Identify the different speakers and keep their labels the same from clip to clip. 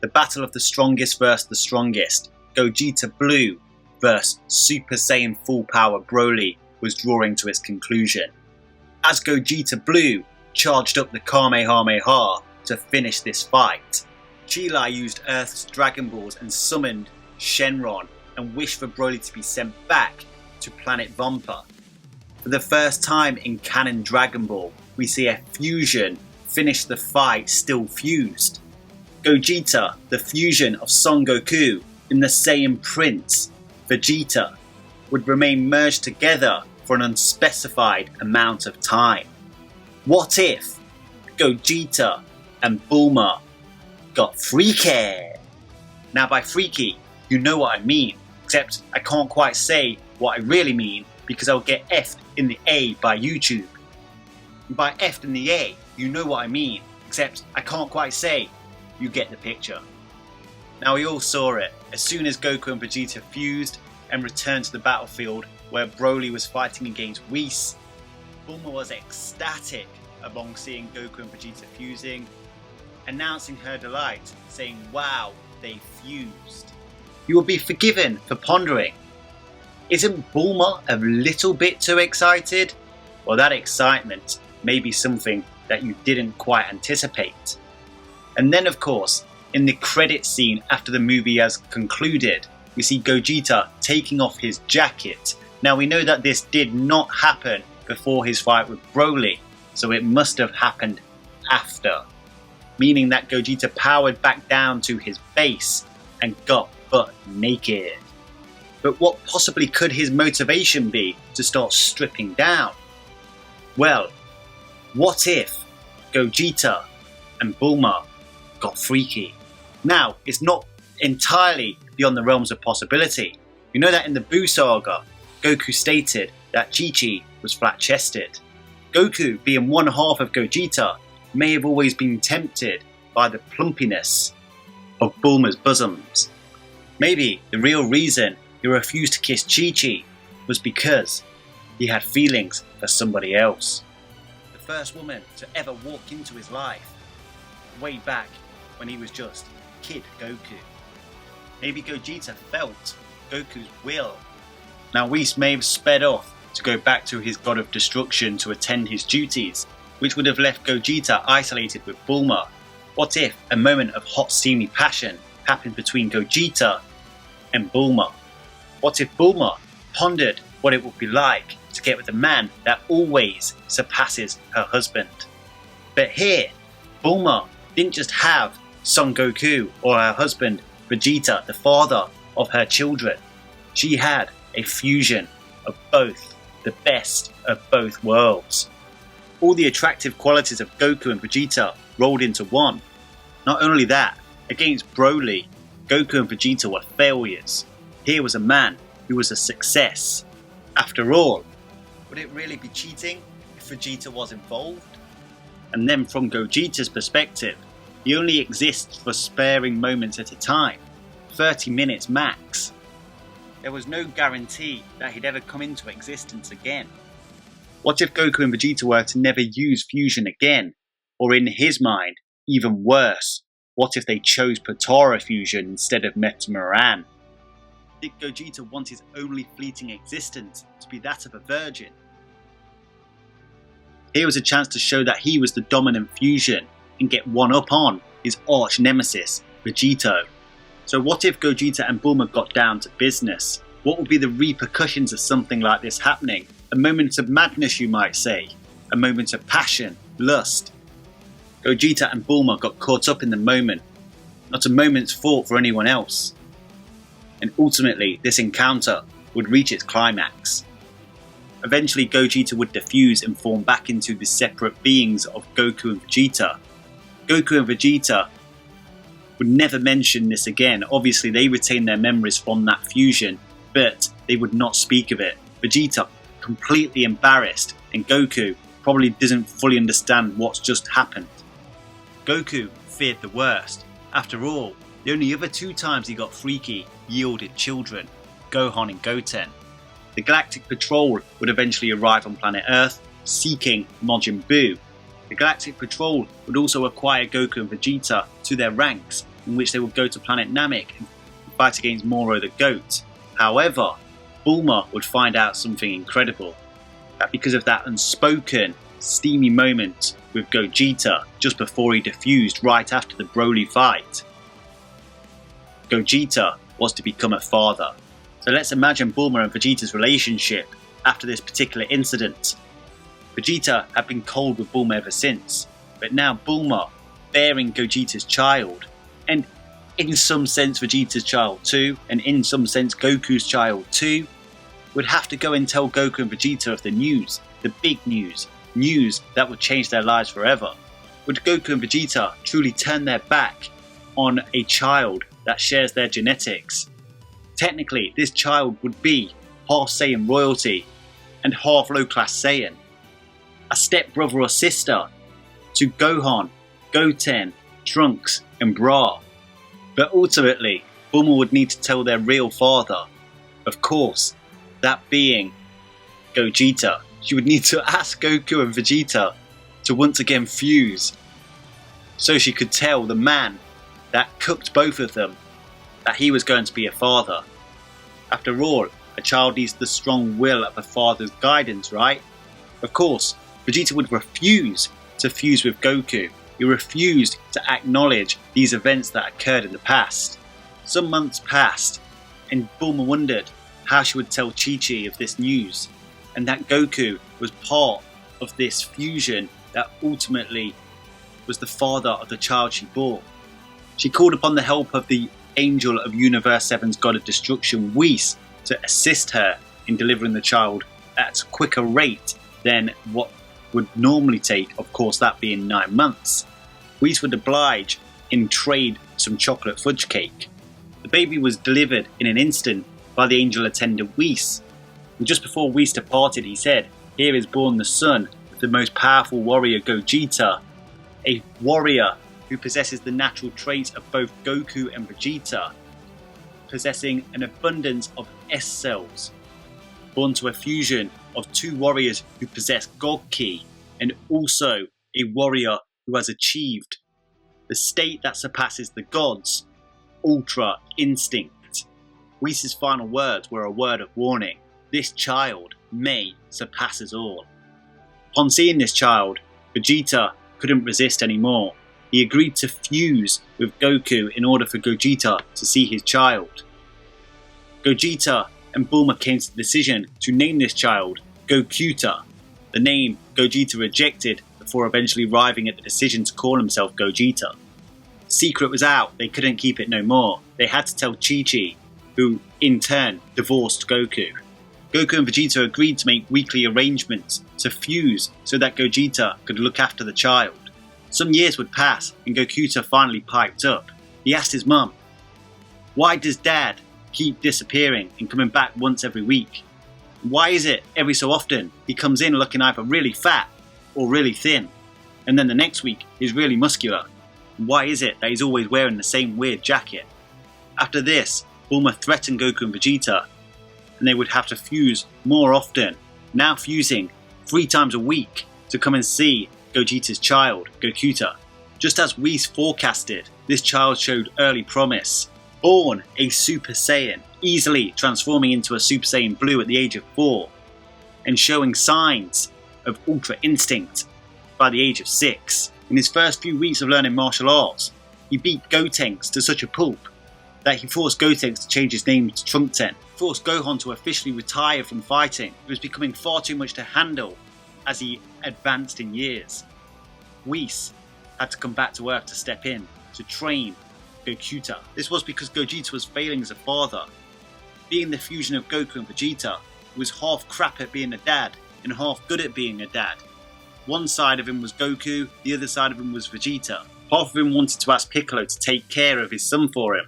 Speaker 1: The battle of the strongest versus the strongest, Gogeta Blue versus Super Saiyan Full Power Broly, was drawing to its conclusion. As Gogeta Blue charged up the Kamehameha to finish this fight, Chi used Earth's Dragon Balls and summoned Shenron and wished for Broly to be sent back to planet Vampa. For the first time in canon Dragon Ball, we see a fusion finish the fight still fused. Gogeta, the fusion of Son Goku and the Saiyan Prince, Vegeta, would remain merged together for an unspecified amount of time. What if Gogeta and Bulma got freaky? Now by freaky, you know what I mean, except I can't quite say what I really mean because I'll get F'd in the A by YouTube. And by F'd in the A, you know what I mean, except I can't quite say. You get the picture. Now we all saw it as soon as Goku and Vegeta fused and returned to the battlefield where Broly was fighting against Whis. Bulma was ecstatic upon seeing Goku and Vegeta fusing, announcing her delight, saying, "Wow, they fused." You will be forgiven for pondering. Isn't Bulma a little bit too excited? Well, that excitement may be something that you didn't quite anticipate. And then of course, in the credit scene after the movie has concluded, we see Gogeta taking off his jacket. Now we know that this did not happen before his fight with Broly, so it must have happened after. Meaning that Gogeta powered back down to his base and got butt naked. But what possibly could his motivation be to start stripping down? Well, what if Gogeta and Bulma got freaky? Now, it's not entirely beyond the realms of possibility. You know that in the Buu saga, Goku stated that Chi-Chi was flat-chested. Goku, being one half of Gogeta, may have always been tempted by the plumpiness of Bulma's bosoms. Maybe the real reason he refused to kiss Chi-Chi was because he had feelings for somebody else. The first woman to ever walk into his life, way back when he was just Kid Goku. Maybe Gogeta felt Goku's will. Now Whis may have sped off to go back to his god of destruction to attend his duties, which would have left Gogeta isolated with Bulma. What if a moment of hot steamy passion happened between Gogeta and Bulma? What if Bulma pondered what it would be like to get with a man that always surpasses her husband? But here, Bulma didn't just have Son Goku or her husband Vegeta, the father of her children. She had a fusion of both, the best of both worlds. All the attractive qualities of Goku and Vegeta rolled into one. Not only that, against Broly, Goku and Vegeta were failures. Here was a man who was a success. After all, would it really be cheating if Vegeta was involved? And then from Gogeta's perspective, he only exists for sparing moments at a time, 30 minutes max. There was no guarantee that he'd ever come into existence again. What if Goku and Vegeta were to never use fusion again? Or in his mind, even worse, what if they chose Potara fusion instead of Metamoran? Did Gogeta want his only fleeting existence to be that of a virgin? Here was a chance to show that he was the dominant fusion and get one up on his arch nemesis, Vegito. So what if Gogeta and Bulma got down to business? What would be the repercussions of something like this happening? A moment of madness, you might say. A moment of passion, lust. Gogeta and Bulma got caught up in the moment. Not a moment's thought for anyone else. And ultimately, this encounter would reach its climax. Eventually, Gogeta would diffuse and form back into the separate beings of Goku and Vegeta. Goku and Vegeta would never mention this again. Obviously, they retain their memories from that fusion, but they would not speak of it. Vegeta, completely embarrassed, and Goku probably doesn't fully understand what's just happened. Goku feared the worst. After all, the only other two times he got freaky yielded children, Gohan and Goten. The Galactic Patrol would eventually arrive on planet Earth, seeking Majin Buu. The Galactic Patrol would also acquire Goku and Vegeta to their ranks in which they would go to planet Namek and fight against Moro the goat. However, Bulma would find out something incredible. That because of that unspoken, steamy moment with Gogeta just before he defused right after the Broly fight, Gogeta was to become a father. So let's imagine Bulma and Vegeta's relationship after this particular incident. Vegeta had been cold with Bulma ever since, but now Bulma, bearing Gogeta's child, and in some sense Vegeta's child too, and in some sense Goku's child too, would have to go and tell Goku and Vegeta of the news, the big news, news that would change their lives forever. Would Goku and Vegeta truly turn their back on a child that shares their genetics? Technically, this child would be half Saiyan royalty and half low-class Saiyan. A step-brother or sister to Gohan, Goten, Trunks and Bra. But ultimately, Bulma would need to tell their real father. Of course, that being Gogeta. She would need to ask Goku and Vegeta to once again fuse, so she could tell the man that cooked both of them that he was going to be a father. After all, a child needs the strong will of a father's guidance, right? Of course, Vegeta would refuse to fuse with Goku. He refused to acknowledge these events that occurred in the past. Some months passed, and Bulma wondered how she would tell Chi-Chi of this news, and that Goku was part of this fusion that ultimately was the father of the child she bore. She called upon the help of the Angel of Universe 7's God of Destruction, Whis, to assist her in delivering the child at a quicker rate than what would normally take, of course that being 9 months. Whis would oblige and trade some chocolate fudge cake. The baby was delivered in an instant by the angel attendant Whis. And just before Whis departed, he said, "Here is born the son of the most powerful warrior Gogeta, a warrior who possesses the natural traits of both Goku and Vegeta, possessing an abundance of S cells, born to a fusion of two warriors who possess God Ki, and also a warrior who has achieved the state that surpasses the gods, Ultra Instinct." Whis' final words were a word of warning. This child may surpass us all. Upon seeing this child, Vegeta couldn't resist anymore. He agreed to fuse with Goku in order for Gogeta to see his child. Gogeta and Bulma came to the decision to name this child Gokuta, the name Gogeta rejected before eventually arriving at the decision to call himself Gogeta. The secret was out, they couldn't keep it no more. They had to tell Chi-Chi, who in turn divorced Goku. Goku and Vegeta agreed to make weekly arrangements to fuse so that Gogeta could look after the child. Some years would pass and Gogeta finally piped up. He asked his mum, "Why does Dad keep disappearing and coming back once every week? Why is it every so often he comes in looking either really fat or really thin, and then the next week he's really muscular? And why is it that he's always wearing the same weird jacket?" After this, Bulma threatened Goku and Vegeta, and they would have to fuse more often, now fusing 3 times a week to come and see Gogeta's child, Gokuta. Just as Whis forecasted, this child showed early promise. Born a Super Saiyan, easily transforming into a Super Saiyan Blue at the age of 4, and showing signs of Ultra Instinct by the age of 6. In his first few weeks of learning martial arts, he beat Gotenks to such a pulp that he forced Gotenks to change his name to Trunkten, forced Gohan to officially retire from fighting. It was becoming far too much to handle as he advanced in years. Whis had to come back to Earth to step in, to train Gokuta. This was because Gogeta was failing as a father. Being the fusion of Goku and Vegeta, he was half crap at being a dad and half good at being a dad. One side of him was Goku, the other side of him was Vegeta. Half of him wanted to ask Piccolo to take care of his son for him,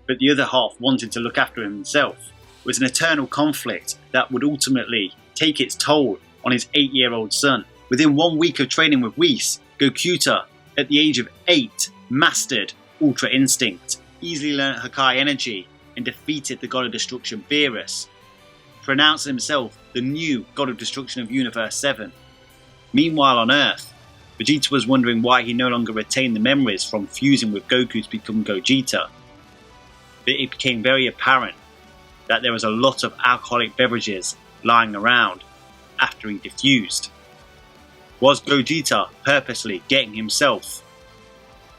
Speaker 1: but the other half wanted to look after him himself. It was an eternal conflict that would ultimately take its toll on his 8-year-old son. Within 1 week of training with Whis, Gokuta, at the age of 8, mastered Ultra Instinct, easily learnt Hakai Energy, and defeated the God of Destruction Beerus, pronouncing himself the new God of Destruction of Universe 7. Meanwhile on Earth, Vegeta was wondering why he no longer retained the memories from fusing with Goku to become Gogeta. But it became very apparent that there was a lot of alcoholic beverages lying around after he defused. Was Gogeta purposely getting himself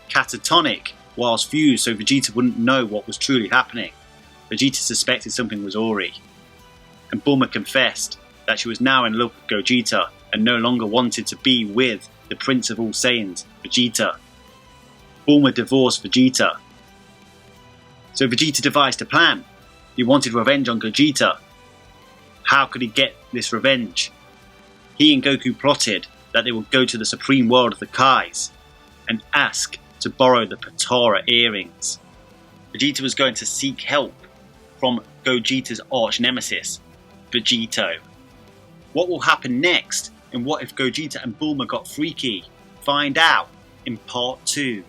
Speaker 1: catatonic whilst fused so Vegeta wouldn't know what was truly happening? Vegeta suspected something was awry, and Bulma confessed that she was now in love with Gogeta and no longer wanted to be with the Prince of All Saiyans, Vegeta. Bulma divorced Vegeta. So Vegeta devised a plan. He wanted revenge on Gogeta. How could he get this revenge? He and Goku plotted that they would go to the supreme world of the Kais and ask to borrow the Potara earrings. Vegeta was going to seek help from Gogeta's arch nemesis, Vegeto. What will happen next? And what if Gogeta and Bulma got freaky? Find out in part 2.